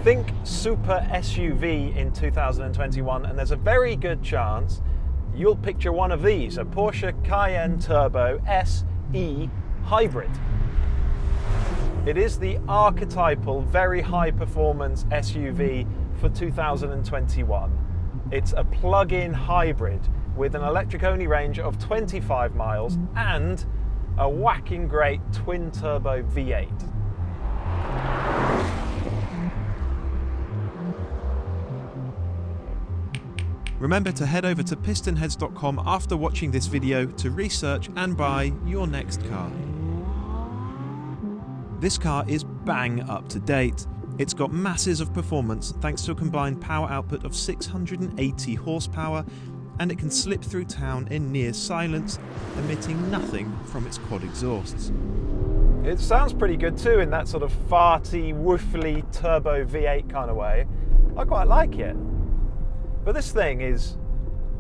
Think super SUV in 2021, and there's a very good chance you'll picture one of these, a Porsche Cayenne Turbo SE Hybrid. It is the archetypal, very high performance SUV for 2021. It's a plug-in hybrid with an electric only range of 25 miles and a whacking great twin turbo V8. Remember to head over to PistonHeads.com after watching this video to research and buy your next car. This car is bang up to date. It's got masses of performance thanks to a combined power output of 680 horsepower, and it can slip through town in near silence, emitting nothing from its quad exhausts. It sounds pretty good too, in that sort of farty, woofly turbo V8 kind of way. I quite like it. But this thing is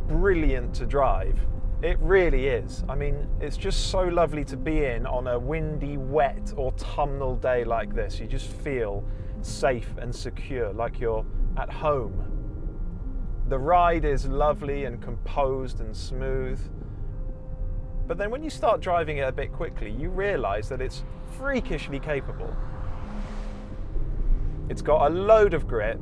brilliant to drive. It really is. I mean, it's just so lovely to be in on a windy, wet, autumnal day like this. You just feel safe and secure, like you're at home. The ride is lovely and composed and smooth. But then when you start driving it a bit quickly, you realise that it's freakishly capable. It's got a load of grip,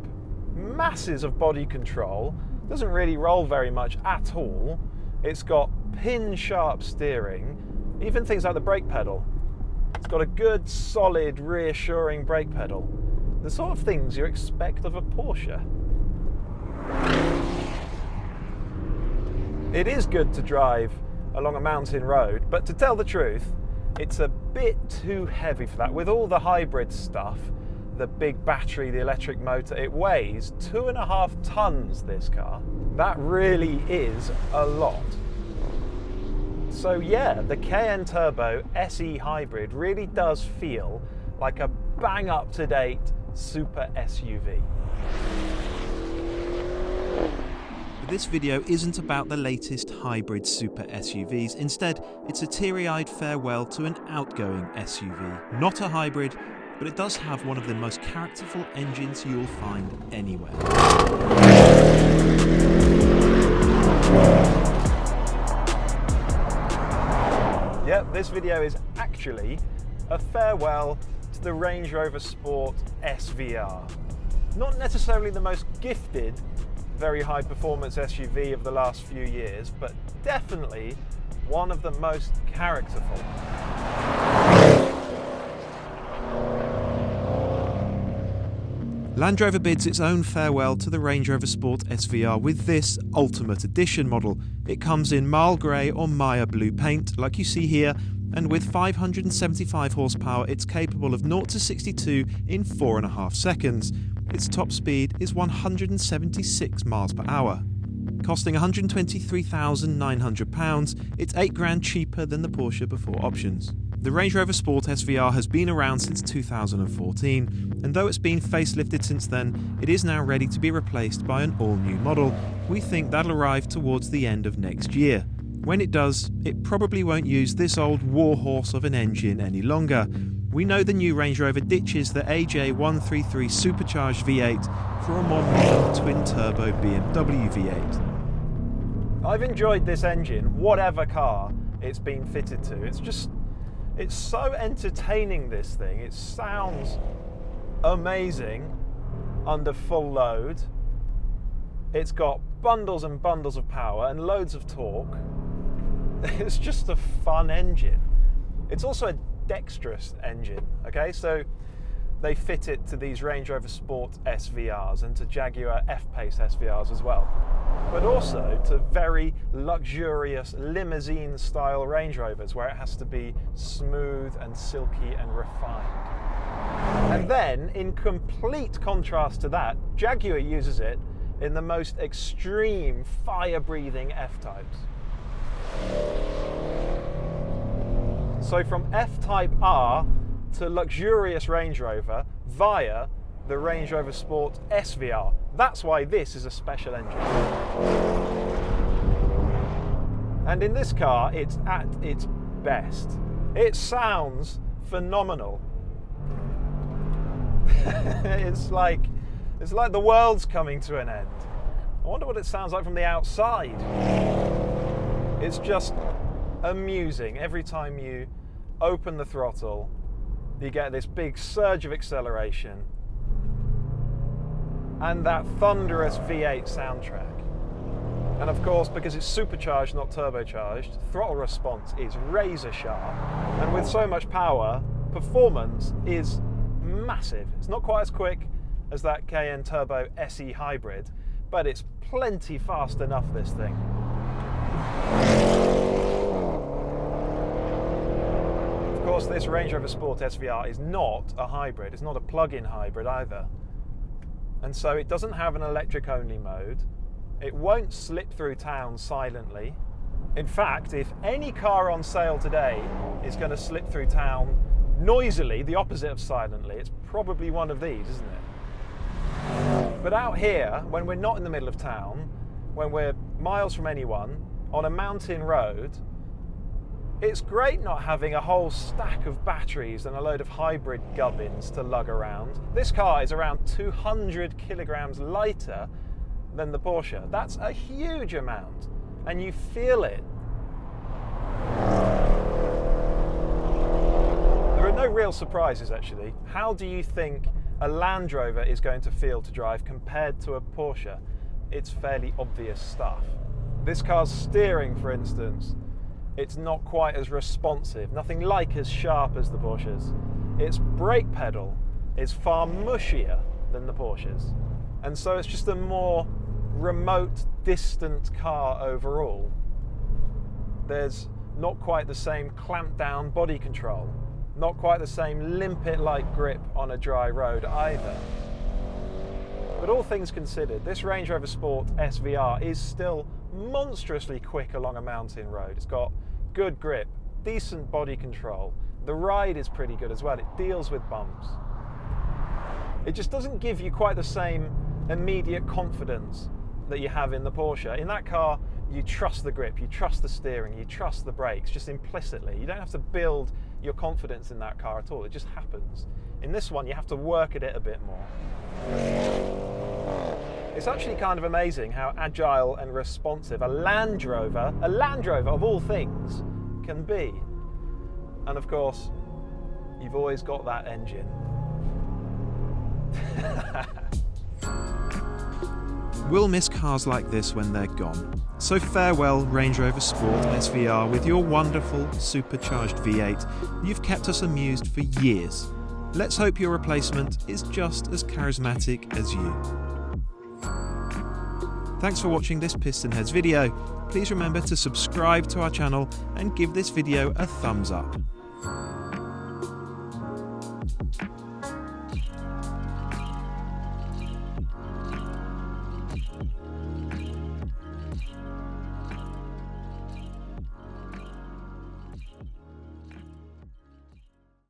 masses of body control, doesn't really roll very much at all. It's got pin-sharp steering, even things like the brake pedal. It's got a good, solid, reassuring brake pedal. The sort of things you expect of a Porsche. It is good to drive along a mountain road, but to tell the truth, it's a bit too heavy for that. With all the hybrid stuff, the big battery, the electric motor, it weighs 2.5 tons, this car. That really is a lot. So yeah, the Cayenne Turbo SE Hybrid really does feel like a bang up to date super SUV. But this video isn't about the latest hybrid super SUVs. Instead, it's a teary-eyed farewell to an outgoing SUV. Not a hybrid, but it does have one of the most characterful engines you'll find anywhere. Yep, this video is actually a farewell to the Range Rover Sport SVR. Not necessarily the most gifted, very high performance SUV of the last few years, but definitely one of the most characterful. Land Rover bids its own farewell to the Range Rover Sport SVR with this Ultimate Edition model. It comes in Marl Grey or Maya Blue paint, like you see here, and with 575 horsepower, it's capable of 0 to 62 in 4.5 seconds. Its top speed is 176 miles per hour. Costing £123,900, it's £8,000 cheaper than the Porsche before options. The Range Rover Sport SVR has been around since 2014, and though it's been facelifted since then, it is now ready to be replaced by an all-new model. We think that'll arrive towards the end of next year. When it does, it probably won't use this old warhorse of an engine any longer. We know the new Range Rover ditches the AJ133 supercharged V8 for a more modern twin-turbo BMW V8. I've enjoyed this engine, whatever car it's been fitted to. It's so entertaining, this thing. It sounds amazing under full load. It's got bundles and bundles of power and loads of torque. It's just a fun engine. It's also a dexterous engine, okay? So they fit it to these Range Rover Sport SVRs and to Jaguar F-Pace SVRs as well, but also to very luxurious limousine-style Range Rovers where it has to be smooth and silky and refined. And then, in complete contrast to that, Jaguar uses it in the most extreme fire-breathing F-types. So from F-Type R to luxurious Range Rover via the Range Rover Sport SVR. That's why this is a special engine. And in this car, it's at its best. It sounds phenomenal. It's like It's like the world's coming to an end. I wonder what it sounds like from the outside. It's just amusing. Every time you open the throttle, you get this big surge of acceleration and that thunderous V8 soundtrack. And of course, because it's supercharged, not turbocharged, throttle response is razor sharp. And with so much power, performance is massive. It's not quite as quick as that Cayenne Turbo SE hybrid, but it's plenty fast enough, this thing. Of course, this Range Rover Sport SVR is not a hybrid. It's not a plug-in hybrid either. And so it doesn't have an electric-only mode. It won't slip through town silently. In fact, if any car on sale today is going to slip through town noisily, the opposite of silently, it's probably one of these, isn't it? But out here, when we're not in the middle of town, when we're miles from anyone, on a mountain road, it's great not having a whole stack of batteries and a load of hybrid gubbins to lug around. This car is around 200 kilograms lighter than the Porsche. That's a huge amount, and you feel it. There are no real surprises, actually. How do you think a Land Rover is going to feel to drive compared to a Porsche? It's fairly obvious stuff. This car's steering, for instance, it's not quite as responsive, nothing like as sharp as the Porsche's. Its brake pedal is far mushier than the Porsche's. And so it's just a more remote, distant car overall. There's not quite the same clamped down body control, not quite the same limpet-like grip on a dry road either. But all things considered, this Range Rover Sport SVR is still monstrously quick along a mountain road. It's got good grip, decent body control. The ride is pretty good as well. It deals with bumps. It just doesn't give you quite the same immediate confidence that you have in the Porsche. In that car, you trust the grip, you trust the steering, you trust the brakes, just implicitly. You don't have to build your confidence in that car at all. It just happens. In this one, you have to work at it a bit more. It's actually kind of amazing how agile and responsive a Land Rover of all things, can be. And of course, you've always got that engine. We'll miss cars like this when they're gone. So farewell, Range Rover Sport SVR with your wonderful supercharged V8. You've kept us amused for years. Let's hope your replacement is just as charismatic as you. Thanks for watching this PistonHeads video. Please remember to subscribe to our channel and give this video a thumbs up.